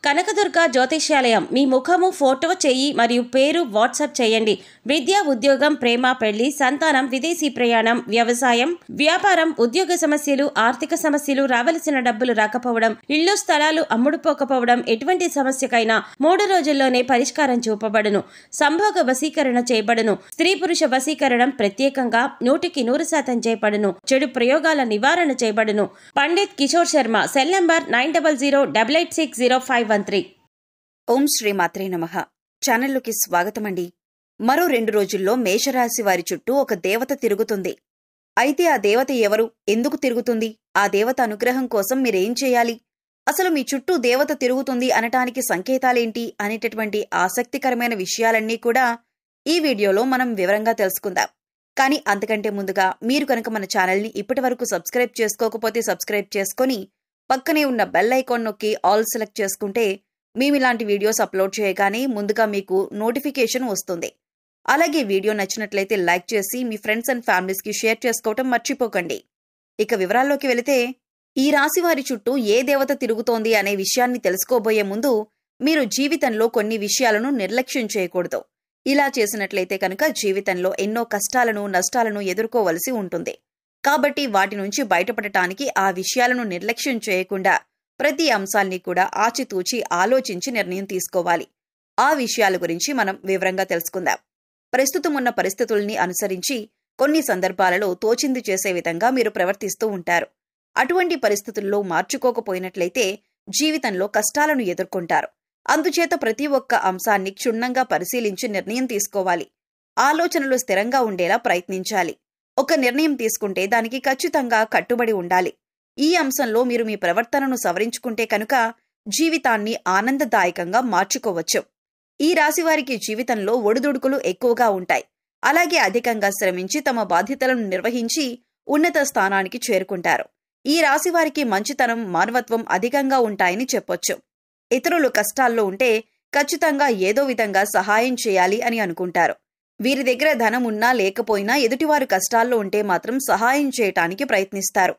కనకదుర్గ జ్యోతిష్యాలయం మీ ముఖము, ఫోటో, చెయ్యి మరియు పేరు వాట్సాప్ చేయండి. విద్య, ఉద్యోగం, ప్రేమ, పెళ్లి, సంతానం, విదేశీ ప్రయాణం, వ్యవసాయం, వ్యాపారం, ఉద్యోగ సమస్యలు, ఆర్థిక సమస్యలు, రావలసిన డబ్బులు రాకపోవడం, ఇళ్ళు స్థలాలు అమ్ముడుపోకపోవడం, ఎటువంటి సమస్యకైనా 3 రోజుల్లోనే పరిష్కారం చూపబడును. సంభోగ వశీకరణ చేయబడును. స్త్రీ పురుష వశీకరణం ప్రత్యేకంగా 100% చేయబడును. చెడు ప్రయోగాల నివారణ చేయబడును. పండిత్ కిషోర్ శర్మ. Cell number 9008860513. ఓం శ్రీ మాత్రే నమః. ఛానల్లోకి స్వాగతమండి. మరో 2 రోజుల్లో మేషరాశి వారి చుట్టూ ఒక దేవత తిరుగుతుంది. అయితే ఆ దేవత ఎవరు, ఎందుకు తిరుగుతుంది, ఆ దేవత అనుగ్రహం కోసం మీరేం చేయాలి, అసలు మీ చుట్టూ దేవత తిరుగుతుంది అనటానికి సంకేతాలేంటి అనేటటువంటి ఆసక్తికరమైన విషయాలన్నీ కూడా ఈ వీడియోలో మనం వివరంగా తెలుసుకుందాం. కానీ అంతకంటే ముందుగా మీరు కనుక మన ఛానల్ని ఇప్పటివరకు సబ్స్క్రైబ్ చేసుకోకపోతే సబ్స్క్రైబ్ చేసుకొని పక్కనే ఉన్న బెల్ ఐకాన్ నొక్కి ఆల్ సెలెక్ట్ చేసుకుంటే మేమిలాంటి వీడియోస్ అప్లోడ్ చేయగానే ముందుగా మీకు నోటిఫికేషన్ వస్తుంది. అలాగే వీడియో నచ్చినట్లయితే లైక్ చేసి మీ ఫ్రెండ్స్ అండ్ ఫ్యామిలీస్కి షేర్ చేసుకోవటం మర్చిపోకండి. ఇక వివరాల్లోకి వెళితే, ఈ రాశి వారి చుట్టూ ఏ దేవత తిరుగుతోంది అనే విషయాన్ని తెలుసుకోబోయే ముందు మీరు జీవితంలో కొన్ని విషయాలను నిర్లక్ష్యం చేయకూడదు. ఇలా చేసినట్లయితే కనుక జీవితంలో ఎన్నో కష్టాలను, నష్టాలను ఎదుర్కోవలసి ఉంటుంది. కాబట్టి వాటి నుంచి బయటపడటానికి ఆ విషయాలను నిర్లక్ష్యం చేయకుండా ప్రతి అంశాల్ని కూడా ఆచితూచి ఆలోచించి నిర్ణయం తీసుకోవాలి. ఆ విషయాల గురించి మనం వివరంగా తెలుసుకుందాం. ప్రస్తుతం ఉన్న పరిస్థితుల్ని అనుసరించి కొన్ని సందర్భాలలో తోచింది చేసే విధంగా మీరు ప్రవర్తిస్తూ ఉంటారు. అటువంటి పరిస్థితుల్లో మార్చుకోకపోయినట్లయితే జీవితంలో కష్టాలను ఎదుర్కొంటారు. అందుచేత ప్రతి ఒక్క అంశాన్ని క్షుణ్ణంగా పరిశీలించి నిర్ణయం తీసుకోవాలి. ఆలోచనలు స్థిరంగా ఉండేలా ప్రయత్నించాలి. ఒక నిర్ణయం తీసుకుంటే దానికి ఖచ్చితంగా కట్టుబడి ఉండాలి. ఈ అంశంలో మీరు మీ ప్రవర్తనను సవరించుకుంటే కనుక జీవితాన్ని ఆనందదాయకంగా మార్చుకోవచ్చు. ఈ రాశివారికి జీవితంలో ఒడిదుడుకులు ఎక్కువగా ఉంటాయి. అలాగే అధికంగా శ్రమించి తమ బాధ్యతలను నిర్వహించి ఉన్నత స్థానానికి చేరుకుంటారు. ఈ రాశివారికి మంచితనం, మానవత్వం అధికంగా ఉంటాయని చెప్పొచ్చు. ఇతరులు కష్టాల్లో ఉంటే ఖచ్చితంగా ఏదో విధంగా సహాయం చేయాలి అని అనుకుంటారు. వీరి దగ్గర ధనం ఉన్నా లేకపోయినా ఎదుటివారు కష్టాల్లో ఉంటే మాత్రం సహాయం చేయటానికి ప్రయత్నిస్తారు.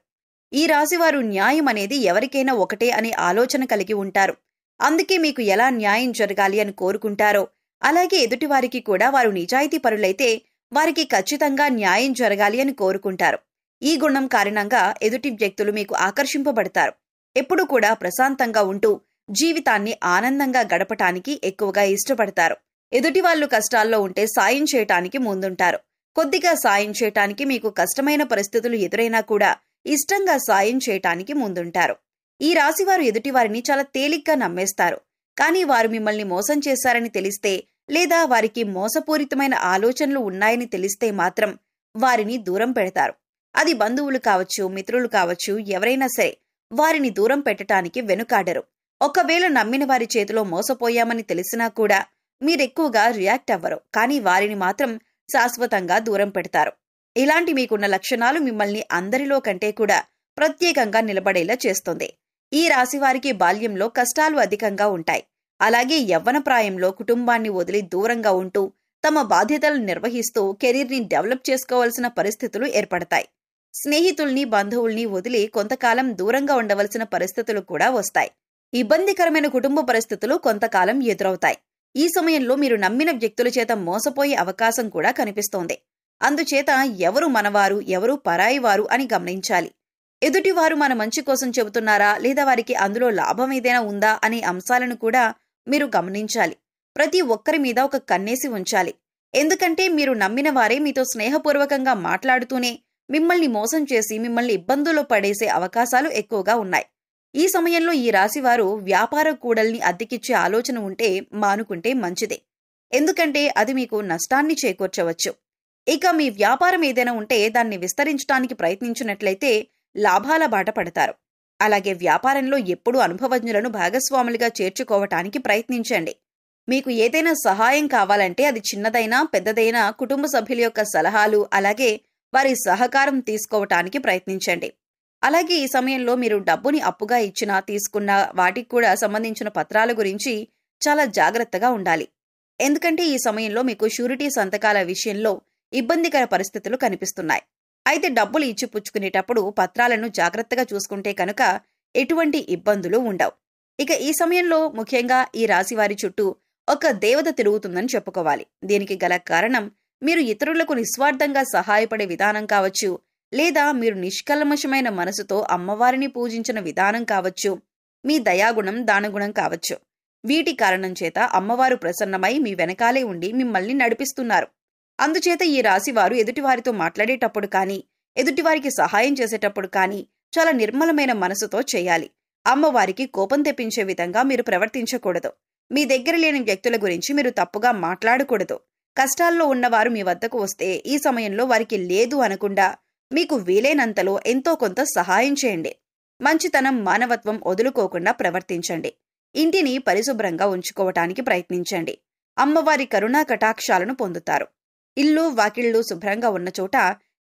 ఈ రాశివారు న్యాయం అనేది ఎవరికైనా ఒకటే అనే ఆలోచన కలిగి ఉంటారు. అందుకే మీకు ఎలా న్యాయం జరగాలి అని కోరుకుంటారో అలాగే ఎదుటివారికి కూడా వారు నిజాయితీ పరులైతే వారికి ఖచ్చితంగా న్యాయం జరగాలి అని కోరుకుంటారు. ఈ గుణం కారణంగా ఎదుటి వ్యక్తులు మీకు ఆకర్షింపబడతారు. ఎప్పుడూ కూడా ప్రశాంతంగా ఉంటూ జీవితాన్ని ఆనందంగా గడపటానికి ఎక్కువగా ఇష్టపడతారు. ఎదుటివాళ్లు కష్టాల్లో ఉంటే సాయం చేయటానికి ముందుంటారు. కొద్దిగా సాయం చేయటానికి మీకు కష్టమైన పరిస్థితులు ఎదురైనా కూడా ఇష్టంగా సాయం చేయటానికి ముందుంటారు. ఈ రాశివారు ఎదుటివారిని చాలా తేలిగ్గా నమ్మేస్తారు. కానీ వారు మిమ్మల్ని మోసం చేశారని తెలిస్తే లేదా వారికి మోసపూరితమైన ఆలోచనలు ఉన్నాయని తెలిస్తే మాత్రం వారిని దూరం పెడతారు. అది బంధువులు కావచ్చు, మిత్రులు కావచ్చు, ఎవరైనా సరే వారిని దూరం పెట్టడానికి వెనుకాడరు. ఒకవేళ నమ్మిన వారి చేతిలో మోసపోయామని తెలిసినా కూడా మీరెక్కువగా రియాక్ట్ అవ్వరు. కానీ వారిని మాత్రం శాశ్వతంగా దూరం పెడతారు. ఇలాంటి మీకున్న లక్షణాలు మిమ్మల్ని అందరిలో కంటే కూడా ప్రత్యేకంగా నిలబడేలా చేస్తుంది. ఈ రాశివారికి బాల్యంలో కష్టాలు అధికంగా ఉంటాయి. అలాగే యవ్వన ప్రాయంలో కుటుంబాన్ని వదిలి దూరంగా ఉంటూ తమ బాధ్యతలను నిర్వహిస్తూ కెరీర్ని డెవలప్ చేసుకోవాల్సిన పరిస్థితులు ఏర్పడతాయి. స్నేహితుల్ని, బంధువుల్ని వదిలి కొంతకాలం దూరంగా ఉండవలసిన పరిస్థితులు కూడా వస్తాయి. ఇబ్బందికరమైన కుటుంబ పరిస్థితులు కొంతకాలం ఎదురవుతాయి. ఈ సమయంలో మీరు నమ్మిన వ్యక్తుల చేత మోసపోయే అవకాశం కూడా కనిపిస్తోంది. అందుచేత ఎవరు మనవారు, ఎవరు పరాయివారు అని గమనించాలి. ఎదుటివారు మన మంచి కోసం చెబుతున్నారా లేదా వారికి అందులో లాభం ఏదైనా ఉందా అనే అంశాలను కూడా మీరు గమనించాలి. ప్రతి ఒక్కరి మీద ఒక కన్నేసి ఉంచాలి. ఎందుకంటే మీరు నమ్మిన వారే మీతో స్నేహపూర్వకంగా మాట్లాడుతూనే మిమ్మల్ని మోసం చేసి మిమ్మల్ని ఇబ్బందుల్లో పడేసే అవకాశాలు ఎక్కువగా ఉన్నాయి. ఈ సమయంలో ఈ రాశివారు వ్యాపార కూడల్ని అద్దెకిచ్చే ఆలోచన ఉంటే మానుకుంటే మంచిదే. ఎందుకంటే అది మీకు నష్టాన్ని చేకూర్చవచ్చు. ఇక మీ వ్యాపారం ఏదైనా ఉంటే దాన్ని విస్తరించడానికి ప్రయత్నించినట్లయితే లాభాల బాట పడతారు. అలాగే వ్యాపారంలో ఎప్పుడూ అనుభవజ్ఞులను భాగస్వాములుగా చేర్చుకోవటానికి ప్రయత్నించండి. మీకు ఏదైనా సహాయం కావాలంటే అది చిన్నదైనా పెద్దదైనా కుటుంబ సభ్యుల యొక్క సలహాలు అలాగే వారి సహకారం తీసుకోవటానికి ప్రయత్నించండి. అలాగే ఈ సమయంలో మీరు డబ్బుని అప్పుగా ఇచ్చినా తీసుకున్న వాటికి కూడా సంబంధించిన పత్రాల గురించి చాలా జాగ్రత్తగా ఉండాలి. ఎందుకంటే ఈ సమయంలో మీకు షూరిటీ సంతకాల విషయంలో ఇబ్బందికర పరిస్థితులు కనిపిస్తున్నాయి. అయితే డబ్బులు ఇచ్చి పుచ్చుకునేటప్పుడు పత్రాలను జాగ్రత్తగా చూసుకుంటే కనుక ఎటువంటి ఇబ్బందులు ఉండవు. ఇక ఈ సమయంలో ముఖ్యంగా ఈ రాశి వారి చుట్టూ ఒక దేవత తిరుగుతుందని చెప్పుకోవాలి. దీనికి గల కారణం మీరు ఇతరులకు నిస్వార్థంగా సహాయపడే విధానం కావచ్చు, లేదా మీరు నిష్కల్మషమైన మనసుతో అమ్మవారిని పూజించిన విధానం కావచ్చు, మీ దయాగుణం దానగుణం కావచ్చు. వీటి కారణం చేత అమ్మవారు ప్రసన్నమై మీ వెనకాలే ఉండి మిమ్మల్ని నడిపిస్తున్నారు. అందుచేత ఈ రాశివారు ఎదుటివారితో మాట్లాడేటప్పుడు కానీ, ఎదుటివారికి సహాయం చేసేటప్పుడు కానీ చాలా నిర్మలమైన మనసుతో చేయాలి. అమ్మవారికి కోపం తెప్పించే విధంగా మీరు ప్రవర్తించకూడదు. మీ దగ్గర లేని వ్యక్తుల గురించి మీరు తప్పుగా మాట్లాడకూడదు. కష్టాల్లో ఉన్నవారు మీ వద్దకు వస్తే ఈ సమయంలో వారికి లేదు అనకుండా మీకు వీలైనంతలో ఎంతో కొంత సహాయం చేయండి. మంచితనం, మానవత్వం వదులుకోకుండా ప్రవర్తించండి. ఇంటిని పరిశుభ్రంగా ఉంచుకోవటానికి ప్రయత్నించండి. అమ్మవారి కరుణా కటాక్షాలను పొందుతారు. ఇల్లు వాకిళ్లు శుభ్రంగా ఉన్న చోట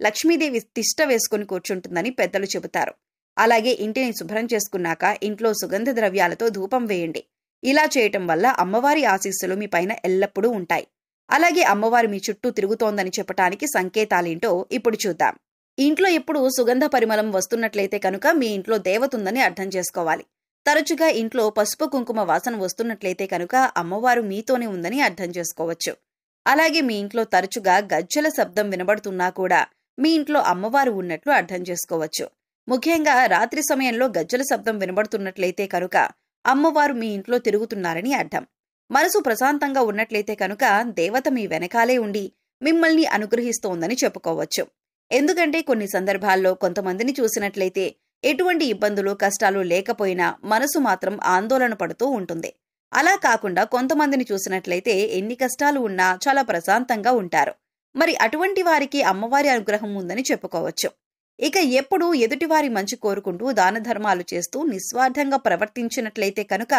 లక్ష్మీదేవి తిష్ట వేసుకుని కూర్చుంటుందని పెద్దలు చెబుతారు. అలాగే ఇంటిని శుభ్రం చేసుకున్నాక ఇంట్లో సుగంధ ద్రవ్యాలతో ధూపం వేయండి. ఇలా చేయటం వల్ల అమ్మవారి ఆశీస్సులు మీ పైన ఎల్లప్పుడూ ఉంటాయి. అలాగే అమ్మవారు మీ చుట్టూ తిరుగుతోందని చెప్పటానికి సంకేతాలేంటో ఇప్పుడు చూద్దాం. ఇంట్లో ఎప్పుడు సుగంధ పరిమళం వస్తున్నట్లయితే కనుక మీ ఇంట్లో దేవతుందని అర్థం చేసుకోవాలి. తరచుగా ఇంట్లో పసుపు కుంకుమ వాసన వస్తున్నట్లయితే కనుక అమ్మవారు మీతోనే ఉందని అర్థం చేసుకోవచ్చు. అలాగే మీ ఇంట్లో తరచుగా గజ్జల శబ్దం వినబడుతున్నా కూడా మీ ఇంట్లో అమ్మవారు ఉన్నట్లు అర్థం చేసుకోవచ్చు. ముఖ్యంగా రాత్రి సమయంలో గజ్జల శబ్దం వినబడుతున్నట్లయితే కనుక అమ్మవారు మీ ఇంట్లో తిరుగుతున్నారని అర్థం. మనసు ప్రశాంతంగా ఉన్నట్లయితే కనుక దేవత మీ వెనకాలే ఉండి మిమ్మల్ని అనుగ్రహిస్తోందని చెప్పుకోవచ్చు. ఎందుకంటే కొన్ని సందర్భాల్లో కొంతమందిని చూసినట్లయితే ఎటువంటి ఇబ్బందులు కష్టాలు లేకపోయినా మనసు మాత్రం ఆందోళన పడుతూ ఉంటుంది. అలా కాకుండా కొంతమందిని చూసినట్లయితే ఎన్ని కష్టాలు ఉన్నా చాలా ప్రశాంతంగా ఉంటారు. మరి అటువంటి వారికి అమ్మవారి అనుగ్రహం ఉందని చెప్పుకోవచ్చు. ఇక ఎప్పుడూ ఎదుటివారి మంచి కోరుకుంటూ దాన ధర్మాలు చేస్తూ నిస్వార్థంగా ప్రవర్తించినట్లయితే కనుక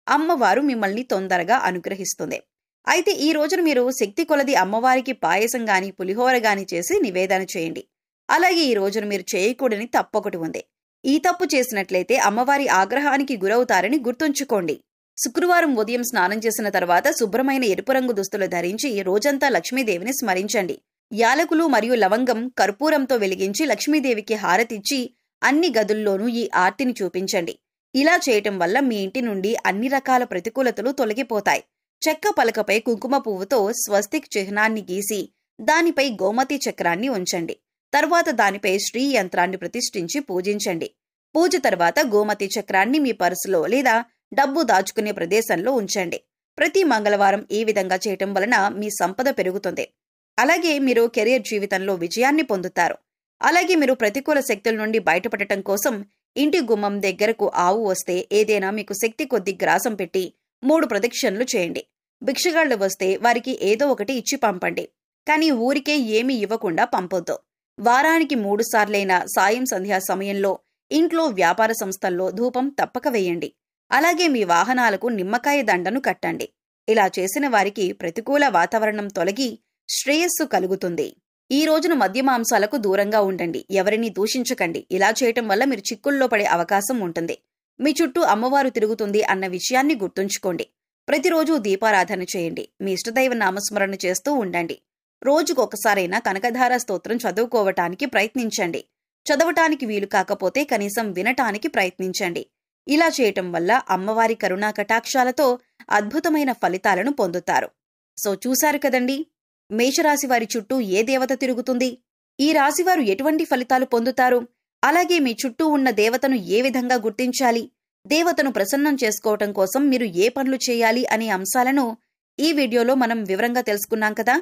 అమ్మవారు మిమ్మల్ని తొందరగా అనుగ్రహిస్తుంది. అయితే ఈ రోజున మీరు శక్తి కొలది అమ్మవారికి పాయసం గాని పులిహోర గాని చేసి నివేదన చేయండి. అలాగే ఈ రోజున మీరు చేయకూడని తప్పొకటి ఉంది. ఈ తప్పు చేసినట్లయితే అమ్మవారి ఆగ్రహానికి గురవుతారని గుర్తుంచుకోండి. శుక్రవారం ఉదయం స్నానం చేసిన తర్వాత శుభ్రమైన ఎరుపు రంగు దుస్తులు ధరించి రోజంతా లక్ష్మీదేవిని స్మరించండి. యాలకులు మరియు లవంగం కర్పూరంతో వెలిగించి లక్ష్మీదేవికి హారతిచ్చి అన్ని గదుల్లోనూ ఈ ఆర్తిని చూపించండి. ఇలా చేయటం వల్ల మీ ఇంటి నుండి అన్ని రకాల ప్రతికూలతలు తొలగిపోతాయి. చెక్క పలకపై కుంకుమ పువ్వుతో స్వస్తిక్ చిహ్నాన్ని గీసి దానిపై గోమతి చక్రాన్ని ఉంచండి. తర్వాత దానిపై శ్రీ యంత్రాన్ని ప్రతిష్ఠించి పూజించండి. పూజ తర్వాత గోమతి చక్రాన్ని మీ పర్సులో లేదా డబ్బు దాచుకునే ప్రదేశంలో ఉంచండి. ప్రతి మంగళవారం ఈ విధంగా చేయటం వలన మీ సంపద పెరుగుతుంది. అలాగే మీరు కెరీర్ జీవితంలో విజయాన్ని పొందుతారు. అలాగే మీరు ప్రతికూల శక్తుల నుండి బయటపడటం కోసం ఇంటి గుమ్మం దగ్గరకు ఆవు వస్తే ఏదైనా మీకు శక్తి కొద్ది గ్రాసం పెట్టి 3 ప్రదక్షిణలు చేయండి. భిక్షగాళ్లు వస్తే వారికి ఏదో ఒకటి ఇచ్చి పంపండి. కానీ ఊరికే ఏమీ ఇవ్వకుండా పంపొద్దు. వారానికి 3 సార్లైనా సాయం సంధ్యా సమయంలో ఇంట్లో వ్యాపార సంస్థల్లో ధూపం తప్పక వేయండి. అలాగే మీ వాహనాలకు నిమ్మకాయ దండను కట్టండి. ఇలా చేసిన వారికి ప్రతికూల వాతావరణం తొలగి శ్రేయస్సు కలుగుతుంది. ఈ రోజున మద్య మాంసాలకు దూరంగా ఉండండి. ఎవరిని దూషించకండి. ఇలా చేయటం వల్ల మీరు చిక్కుల్లో పడే అవకాశం ఉంటుంది. మీ చుట్టూ అమ్మవారు తిరుగుతుంది అన్న విషయాన్ని గుర్తుంచుకోండి. ప్రతిరోజు దీపారాధన చేయండి. మీ ఇష్టదైవ నామస్మరణ చేస్తూ ఉండండి. రోజుకొకసారైనా కనకధార స్తోత్రం చదువుకోవటానికి ప్రయత్నించండి. చదవటానికి వీలు కాకపోతే కనీసం వినటానికి ప్రయత్నించండి. ఇలా చేయటం వల్ల అమ్మవారి కరుణా కటాక్షాలతో అద్భుతమైన ఫలితాలను పొందుతారు. సో చూశారు కదండి, మేషరాశి వారి చుట్టూ ఏ దేవత తిరుగుతుంది, ఈ రాశివారు ఎటువంటి ఫలితాలు పొందుతారు, అలాగే మీ చుట్టూ ఉన్న దేవతను ఏ విధంగా గుర్తించాలి, దేవతను ప్రసన్నం చేసుకోవటం కోసం మీరు ఏ పనులు చేయాలి అనే అంశాలను ఈ వీడియోలో మనం వివరంగా తెలుసుకున్నాం కదా.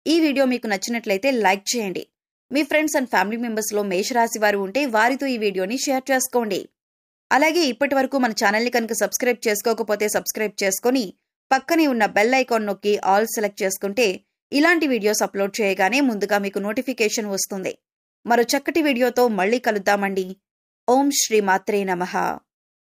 ఈ వీడియో మీకు నచ్చినట్లయితే లైక్ చేయండి. మీ ఫ్రెండ్స్ అండ్ ఫ్యామిలీ మెంబర్స్లో మేషరాశి వారు ఉంటే వారితో ఈ వీడియోని షేర్ చేసుకోండి. అలాగే ఇప్పటి వరకు మన ఛానల్ని కనుక సబ్స్క్రైబ్ చేసుకోకపోతే సబ్స్క్రైబ్ చేసుకొని పక్కనే ఉన్న బెల్ ఐకాన్ నొక్కి ఆల్ సెలెక్ట్ చేసుకుంటే ఇలాంటి వీడియోస్ అప్లోడ్ చేయగానే ముందుగా మీకు నోటిఫికేషన్ వస్తుంది. మరో చక్కటి వీడియోతో మళ్ళీ కలుద్దామండి. ఓం శ్రీ మాత్రే నమః.